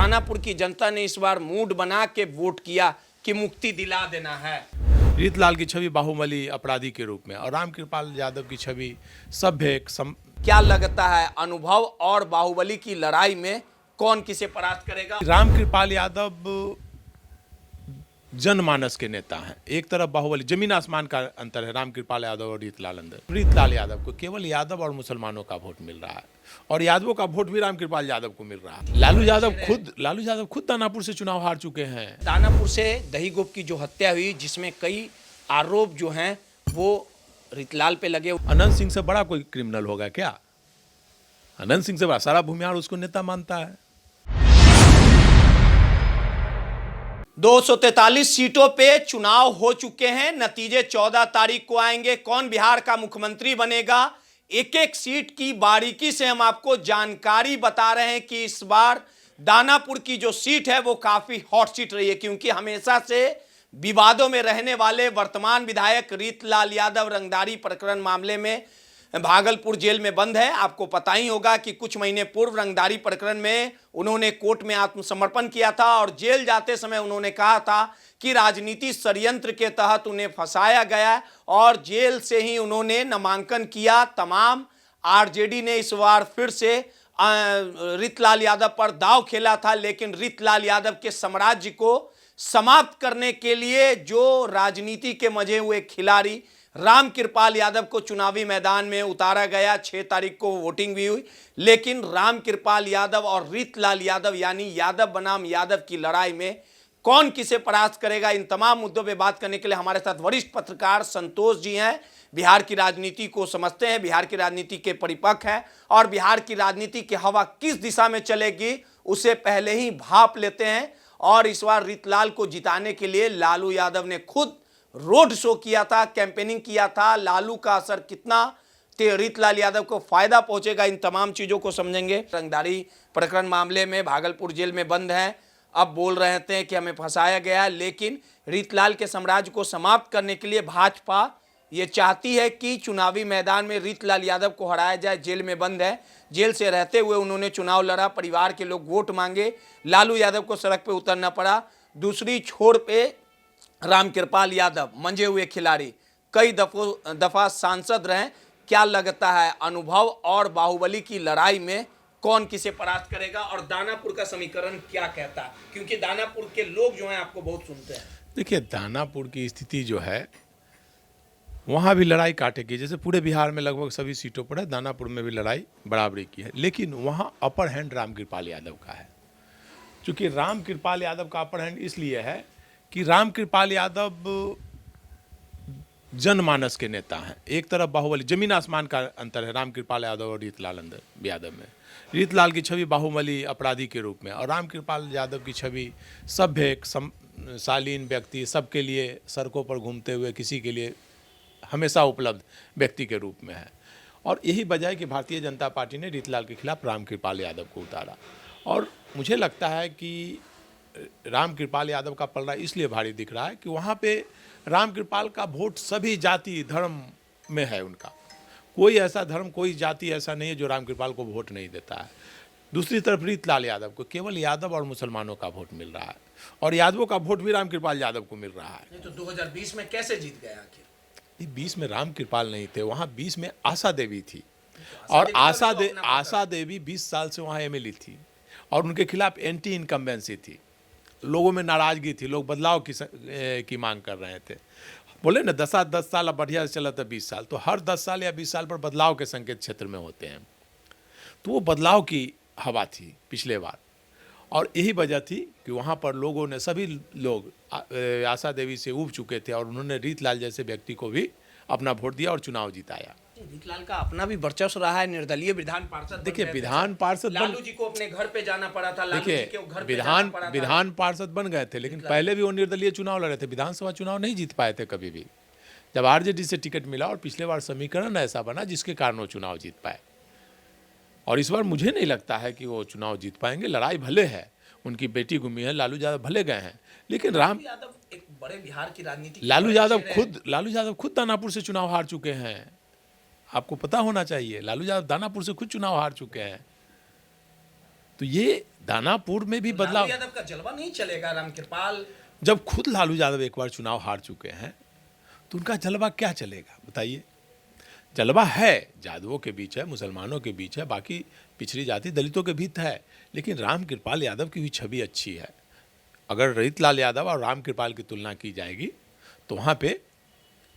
दानापुर की जनता ने इस बार मूड बना के वोट किया कि मुक्ति दिला देना है। रीतलाल की छवि बाहुबली अपराधी के रूप में और रामकृपाल यादव की छवि सभ्य क्या लगता है अनुभव और बाहुबली की लड़ाई में कौन किसे परास्त करेगा? रामकृपाल यादव जनमानस के नेता हैं। एक तरफ बाहुबली, जमीन आसमान का अंतर है रामकृपाल यादव और रीतलाल अंदर। रीतलाल यादव को केवल यादव और मुसलमानों का वोट मिल रहा है और यादवों का वोट भी रामकृपाल यादव को मिल रहा है। लालू यादव खुद दानापुर से चुनाव हार चुके हैं। दानापुर से दही गोप की जो हत्या हुई, जिसमें कई आरोप जो हैं वो रीतलाल पे लगे। अनंत सिंह से बड़ा कोई क्रिमिनल होगा क्या? अनंत सिंह से बड़ा सारा भूमिहार उसको नेता मानता है। 243 सीटों पे चुनाव हो चुके हैं। नतीजे 14 तारीख को आएंगे। कौन बिहार का मुख्यमंत्री बनेगा, एक एक सीट की बारीकी से हम आपको जानकारी बता रहे हैं कि इस बार दानापुर की जो सीट है वो काफी हॉट सीट रही है, क्योंकि हमेशा से विवादों में रहने वाले वर्तमान विधायक रीतलाल यादव रंगदारी प्रकरण मामले में भागलपुर जेल में बंद है। आपको पता ही होगा कि कुछ महीने पूर्व रंगदारी प्रकरण में उन्होंने कोर्ट में आत्मसमर्पण किया था और जेल जाते समय उन्होंने कहा था कि राजनीति षड्यंत्र के तहत उन्हें फंसाया गया और जेल से ही उन्होंने नामांकन किया। तमाम आरजेडी ने इस बार फिर से रीतलाल यादव पर दांव खेला था, लेकिन रीतलाल यादव के साम्राज्य को समाप्त करने के लिए जो राजनीति के मजे हुए खिलाड़ी रामकृपाल यादव को चुनावी मैदान में उतारा गया। 6 तारीख को वोटिंग भी हुई, लेकिन रामकृपाल यादव और रीतलाल यादव यानी यादव बनाम यादव की लड़ाई में कौन किसे परास्त करेगा, इन तमाम मुद्दों पे बात करने के लिए हमारे साथ वरिष्ठ पत्रकार संतोष जी हैं। बिहार की राजनीति को समझते हैं, बिहार की राजनीति के परिपक्व हैं और बिहार की राजनीति की हवा किस दिशा में चलेगी उसे पहले ही भाप लेते हैं। और इस बार रीतलाल को जिताने के लिए लालू यादव ने खुद रोड शो किया था, कैंपेनिंग किया था। लालू का असर कितना रीतलाल यादव को फायदा पहुंचेगा, इन तमाम चीजों को समझेंगे। रंगदारी प्रकरण मामले में भागलपुर जेल में बंद हैं। अब बोल रहे थे कि हमें फंसाया गया, लेकिन रीतलाल के साम्राज्य को समाप्त करने के लिए भाजपा ये चाहती है कि चुनावी मैदान में रीतलाल यादव को हराया जाए। जेल में बंद है, जेल से रहते हुए उन्होंने चुनाव लड़ा, परिवार के लोग वोट मांगे, लालू यादव को सड़क पे उतरना पड़ा। दूसरी छोर पे रामकृपाल यादव मंजे हुए खिलाड़ी, कई दफा सांसद रहे। क्या लगता है अनुभव और बाहुबली की लड़ाई में कौन किसे परास्त करेगा और दानापुर का समीकरण क्या कहता है, क्योंकि दानापुर के लोग जो हैं आपको बहुत सुनते हैं। देखिए, दानापुर की स्थिति जो है वहाँ भी लड़ाई काटे की, जैसे पूरे बिहार में लगभग सभी सीटों पर है, दानापुर में भी लड़ाई बराबरी की है, लेकिन वहाँ अपर हैंड रामकृपाल यादव का है। क्योंकि रामकृपाल यादव का अपर हैंड इसलिए है कि रामकृपाल यादव जनमानस के नेता हैं। एक तरफ बाहुबली, जमीन आसमान का अंतर है रामकृपाल यादव और रीतलाल यादव में। रीतलाल की छवि बाहुबली अपराधी के रूप में और रामकृपाल यादव की छवि सभ्य शालीन व्यक्ति, सबके लिए सड़कों पर घूमते हुए, किसी के लिए हमेशा उपलब्ध व्यक्ति के रूप में है। और यही वजह है कि भारतीय जनता पार्टी ने रीतलाल के खिलाफ रामकृपाल यादव को उतारा। और मुझे लगता है कि रामकृपाल यादव का पलड़ा इसलिए भारी दिख रहा है कि वहाँ पे रामकृपाल का वोट सभी जाति धर्म में है। उनका कोई ऐसा धर्म, कोई जाति ऐसा नहीं है जो रामकृपाल को वोट नहीं देता है। दूसरी तरफ रीतलाल यादव को केवल यादव और मुसलमानों का वोट मिल रहा है और यादवों का वोट भी रामकृपाल यादव को मिल रहा है। तो 2020 में कैसे जीत गया आखिर? 20 में रामकृपाल नहीं थे, वहाँ 20 में आशा देवी थी और आशा देवी 20 साल से वहाँ एमएलए थी और उनके खिलाफ एंटी इनकम्बेंसी थी। लोगों में नाराजगी थी, लोग बदलाव की मांग कर रहे थे। बोले ना 10 साल अब बढ़िया चला था 20 साल, तो हर 10 साल या 20 साल पर बदलाव के संकेत क्षेत्र में होते हैं। तो वो बदलाव की हवा थी पिछले बार और यही वजह थी कि वहाँ पर लोगों ने, सभी लोग आशा देवी से ऊब चुके थे और उन्होंने रीतलाल जैसे व्यक्ति को भी अपना वोट दिया और चुनाव जिताया। रीतलाल का अपना भी वर्चस्व रहा है, निर्दलीय विधान पार्षद। देखिए, विधान पार्षद लालू जी को अपने घर पे जाना पड़ा था, देखिए विधान पार्षद बन गए थे, लेकिन पहले भी वो निर्दलीय चुनाव लड़े थे, विधानसभा चुनाव नहीं जीत पाए थे कभी भी। जब आरजेडी से टिकट मिला और पिछले बार समीकरण ऐसा बना जिसके कारण वो चुनाव जीत पाए, और इस बार मुझे नहीं लगता है कि वो चुनाव जीत पाएंगे। लड़ाई भले है, उनकी बेटी घूमी है, लालू यादव भले गए हैं, लेकिन एक बड़े बिहार की राजनीति, लालू यादव खुद दानापुर से चुनाव हार चुके हैं। आपको पता होना चाहिए, लालू यादव दानापुर से खुद चुनाव हार चुके हैं। तो ये दानापुर में भी लालू बदलाव। यादव का जलवा नहीं चलेगा रामकृपाल? जब खुद लालू यादव एक बार चुनाव हार चुके हैं तो उनका जलवा क्या चलेगा बताइए। जलवा है, यादवों के बीच है, मुसलमानों के बीच है, बाकी पिछड़ी जाति दलितों के बीच है, लेकिन रामकृपाल यादव की भी छवि अच्छी है। अगर रीतलाल यादव और रामकृपाल की तुलना की जाएगी तो वहाँ पे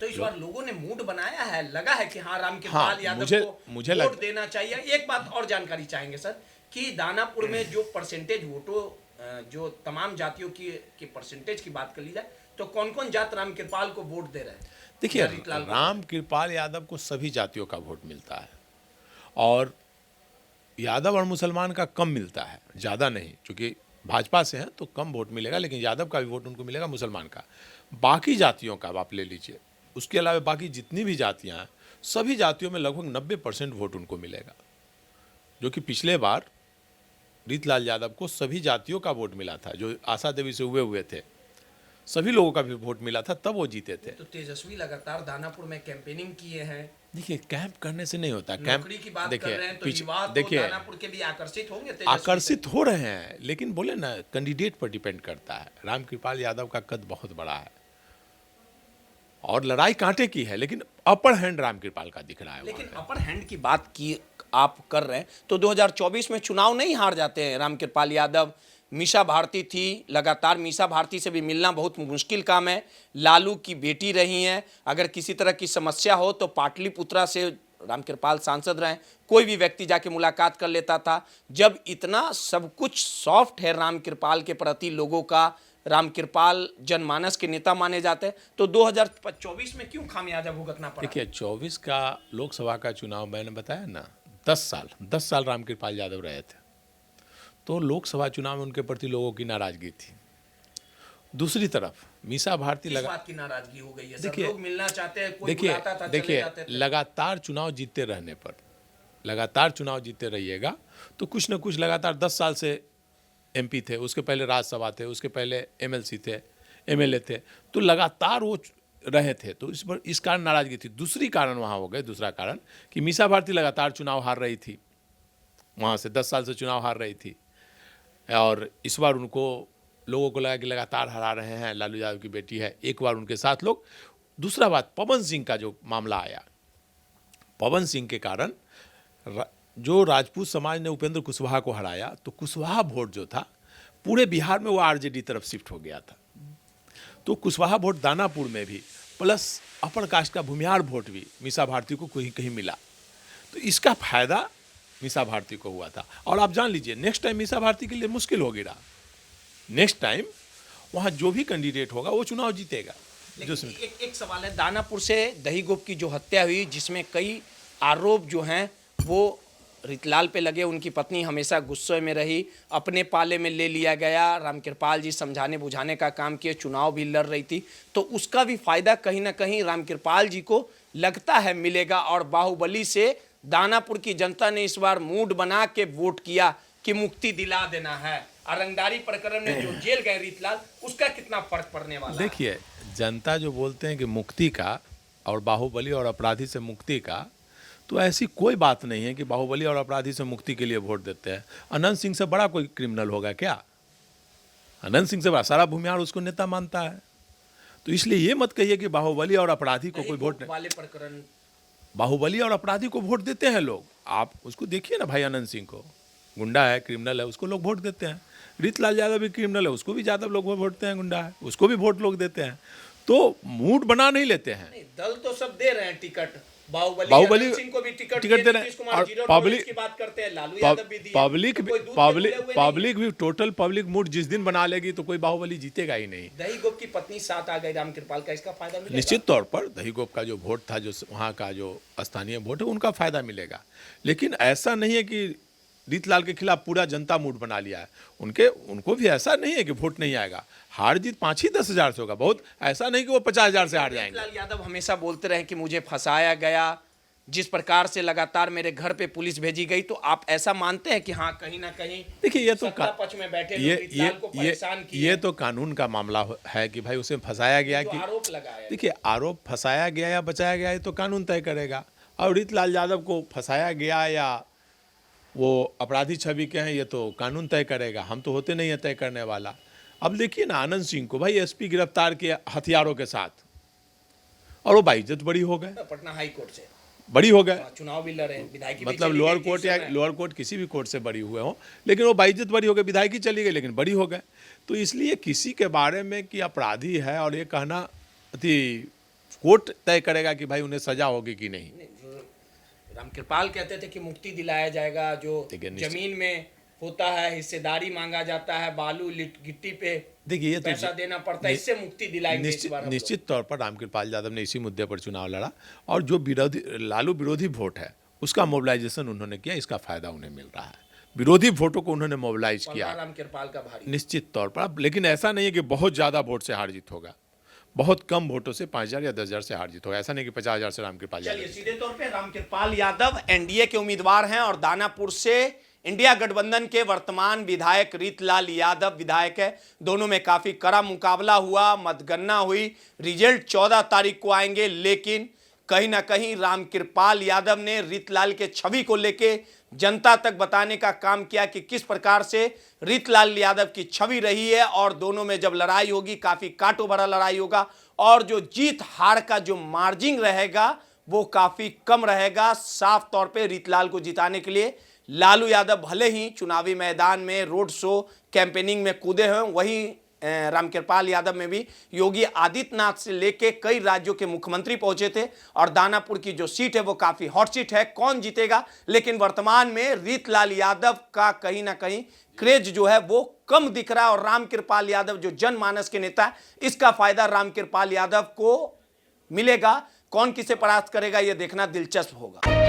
तो इस बार लोगों ने मूड बनाया है, लगा है कि हाँ रामकृपाल हाँ, यादव मुझे को वोट देना चाहिए। एक बात और जानकारी चाहेंगे सर कि दानापुर में जो परसेंटेज वोटों, जो तमाम जातियों की परसेंटेज की बात कर ली जाए तो कौन कौन जात रामकृपाल को वोट दे रहे हैं? देखिए, रीतलाल को? रामकृपाल यादव को सभी जातियों का वोट मिलता है और यादव और मुसलमान का कम मिलता है, ज़्यादा नहीं, क्योंकि भाजपा से हैं तो कम वोट मिलेगा, लेकिन यादव का भी वोट उनको मिलेगा, मुसलमान का। बाकी जातियों का आप ले लीजिए, उसके अलावा बाकी जितनी भी जातियां हैं सभी जातियों में लगभग 90% वोट उनको मिलेगा, जो कि पिछले बार रीतलाल यादव को सभी जातियों का वोट मिला था। जो आशा देवी से हुए थे सभी लोगों का भी वोट मिला था, तब वो जीते थे। तो तेजस्वी लगातार दानापुर में कैंपेनिंग किए हैं। देखिए, कैंप करने से नहीं होता। कैंप नौकरी की बात कर रहे हैं तो युवा तो देखिए, दानापुर के भी आकर्षित होंगे तेजस्वी आकर्षित हो रहे हैं, लेकिन बोले ना कैंडिडेट पर डिपेंड करता है। रामकृपाल यादव का कद बहुत बड़ा है और लड़ाई कांटे की है, लेकिन अपर हैंड रामकृपाल का दिख रहा है। लेकिन अपर हैंड की बात की आप कर रहे हैं तो 2024 में चुनाव नहीं हार जाते हैं रामकृपाल यादव। मीसा भारती थी, लगातार मीसा भारती से भी मिलना बहुत मुश्किल काम है। लालू की बेटी रही हैं, अगर किसी तरह की समस्या हो तो पाटलिपुत्रा से रामकृपाल सांसद रहे, कोई भी व्यक्ति जाके मुलाकात कर लेता था। जब इतना सब कुछ सॉफ्ट है रामकृपाल के प्रति लोगों का, रामकृपाल जनमानस के नेता माने जाते हैं, तो 2024 में क्यों खामियाजा भुगतना पड़ा? देखिए, 24 का लोकसभा का चुनाव मैंने बताया ना, 10 साल रामकृपाल यादव रहे थे, तो लोकसभा चुनाव में उनके प्रति लोगों की नाराजगी थी। दूसरी तरफ मीसा भारती किस बात की नाराजगी हो गई है? देखिए, सब लोग मिलना चाहते हैं, कोई बुलाता था, चले जाते थे। लगातार चुनाव जीतते रहने पर, लगातार चुनाव जीतते रहिएगा तो कुछ ना कुछ, लगातार 10 साल से एमपी थे, उसके पहले राज्यसभा थे, उसके पहले एमएलसी थे, एमएलए थे, तो लगातार वो रहे थे, तो इस कारण नाराजगी थी। दूसरी कारण वहाँ हो गए, दूसरा कारण कि मीसा भारती लगातार चुनाव हार रही थी, वहाँ से 10 साल से चुनाव हार रही थी, और इस बार उनको लोगों को लगा कि लगातार हरा रहे हैं, लालू यादव की बेटी है, एक बार उनके साथ लोग। दूसरा बात, पवन सिंह का जो मामला आया, पवन सिंह के कारण जो राजपूत समाज ने उपेंद्र कुशवाहा को हराया, तो कुशवाहा वोट जो था पूरे बिहार में वो आरजेडी तरफ शिफ्ट हो गया था। तो कुशवाहा वोट दानापुर में भी, प्लस अपर कास्ट का भूमिहार वोट भी मीसा भारती को कहीं कहीं मिला, तो इसका फायदा मीसा भारती को हुआ था। और आप जान लीजिए, नेक्स्ट टाइम मीसा भारती के लिए मुश्किल होगी रहा। नेक्स्ट टाइम वहाँ जो भी कैंडिडेट होगा वो चुनाव जीतेगा। एक सवाल है, दानापुर से दही गोप की जो हत्या हुई, जिसमें कई आरोप जो हैं वो रीतलाल पे लगे, उनकी पत्नी हमेशा गुस्से में रही, अपने पाले में ले लिया गया, रामकृपाल जी समझाने बुझाने का काम किए, चुनाव भी लड़ रही थी, तो उसका भी फायदा कहीं ना कहीं रामकृपाल जी को लगता है मिलेगा। और बाहुबली से दानापुर की जनता ने इस बार मूड बना के वोट किया कि मुक्ति दिला देना है। अरंगदारी प्रकरण में जो जेल गए रीतलाल, उसका कितना फर्क पड़ने वाला है? देखिए, जनता जो बोलते हैं कि मुक्ति का और बाहुबली और अपराधी से मुक्ति का, तो ऐसी कोई बात नहीं है कि बाहुबली और अपराधी से मुक्ति के लिए वोट देते हैं। अनंत सिंह से बड़ा कोई क्रिमिनल होगा क्या? अनंत सिंह से बड़ा, सारा भूमिहार उसको नेता मानता है। तो इसलिए ये मत कहिए कि बाहुबली और अपराधी को कोई वोट नहीं। वाले प्रकरण, बाहुबली और अपराधी को वोट देते हैं लोग। आप उसको देखिए ना भाई, अनंत सिंह को, गुंडा है, क्रिमिनल है, उसको लोग वोट देते हैं। रीतलाल यादव भी क्रिमिनल है, उसको भी यादव लोग वोट देते हैं, गुंडा है, उसको भी वोट लोग देते हैं। तो मूड बना नहीं लेते हैं। नहीं, दल तो सब दे रहे हैं टिकट, बाहुबली सिंह को भी टिकट दे रहे हैं, और पब्लिक की बात करते हैं, लालू यादव भी दिए, पब्लिक भी टोटल पब्लिक मूड जिस दिन बना लेगी तो कोई बाहुबली जीतेगा ही नहीं। दही गोप की पत्नी साथ आ गई रामकृपाल का, इसका फायदा मिलेगा? निश्चित तौर पर दही गोप का जो वोट था, जो वहाँ का जो स्थानीय वोट है, उनका फायदा मिलेगा। लेकिन ऐसा नहीं है कि रीतलाल के खिलाफ पूरा जनता मूड बना लिया है। उनको भी ऐसा नहीं है कि वोट नहीं आएगा। हार जीत 5-10 हज़ार से होगा, बहुत ऐसा नहीं कि वो 50 हज़ार से हार जाएंगे। रीतलाल यादव हमेशा बोलते रहे कि मुझे फंसाया गया, जिस प्रकार से लगातार मेरे घर पे पुलिस भेजी गई, तो आप ऐसा मानते हैं कि हाँ कहीं ना कहीं देखिए, ये तो पक्ष में बैठे लोग रीतलाल को परेशान किए? ये तो कानून का मामला है कि भाई उसे फंसाया गया कि आरोप लगाया। देखिए, आरोप फंसाया गया या बचाया गया, ये तो कानून तय करेगा। और रीतलाल यादव को फंसाया गया या वो अपराधी छवि के हैं, ये तो कानून तय करेगा, हम तो होते नहीं है तय करने वाला। अब देखिए ना आनंद सिंह को भाई एसपी गिरफ्तार किया हथियारों के साथ, और वो बाइज्जत बरी हो गए, पटना हाई कोर्ट से बड़ी हो गए, चुनाव भी लड़े, विधायकी भी मतलब चली लोअर गई कोर्ट थी या इस समय। लोअर कोर्ट किसी भी कोर्ट से बरी हुए हों, लेकिन वो बाइज्जत बरी हो गए, विधायकी चली गई लेकिन बरी हो गए। तो इसलिए किसी के बारे में कि अपराधी है और ये कहना अति कोर्ट तय करेगा कि भाई उन्हें सजा होगी कि नहीं। रामकृपाल कहते थे कि मुक्ति दिलाया जाएगा, जो देखिए, जमीन में होता है हिस्सेदारी मांगा जाता है, बालू गिट्टी पे देखिए ये पैसा देना पड़ता है, इससे मुक्ति दिलाएंगे इस बार हम लोग। निश्चित तौर पर रामकृपाल यादव ने इसी मुद्दे पर चुनाव लड़ा, और जो विरोधी लालू विरोधी वोट है उसका मोबिलाइजेशन उन्होंने किया, इसका फायदा उन्हें मिल रहा है। विरोधी वोटों को उन्होंने मोबिलाइज किया रामकृपाल का भारी निश्चित तौर पर। अब लेकिन ऐसा नहीं है कि बहुत ज्यादा वोट से हार जीत होगा, बहुत कम वोटों से 5,000 या 10,000 से हार जीत होगा, ऐसा नहीं कि 50,000 से रामकृपाल यादव। चलिए सीधे तौर पे रामकृपाल यादव एनडीए के उम्मीदवार हैं और दानापुर से इंडिया गठबंधन के वर्तमान विधायक रीतलाल यादव विधायक है। दोनों में काफी कड़ा मुकाबला हुआ, मतगणना हुई, रिजल्ट 14 तारीख को आएंगे, लेकिन कहीं ना कहीं रामकृपाल यादव ने रीतलाल के छवि को लेके जनता तक बताने का काम किया कि किस प्रकार से रीतलाल यादव की छवि रही है, और दोनों में जब लड़ाई होगी काफी कांटों भरा लड़ाई होगा, और जो जीत हार का जो मार्जिन रहेगा वो काफी कम रहेगा। साफ तौर पे रीतलाल को जिताने के लिए लालू यादव भले ही चुनावी मैदान में रोड शो कैंपेनिंग में कूदे हैं, वहीं रामकृपाल यादव में भी योगी आदित्यनाथ से लेके कई राज्यों के मुख्यमंत्री पहुंचे थे, और दानापुर की जो सीट है वो काफी हॉट सीट है। कौन जीतेगा, लेकिन वर्तमान में रीतलाल यादव का कहीं ना कहीं क्रेज जो है वो कम दिख रहा है, और रामकृपाल यादव जो जनमानस के नेता है, इसका फायदा रामकृपाल यादव को मिलेगा। कौन किसे परास्त करेगा ये देखना दिलचस्प होगा।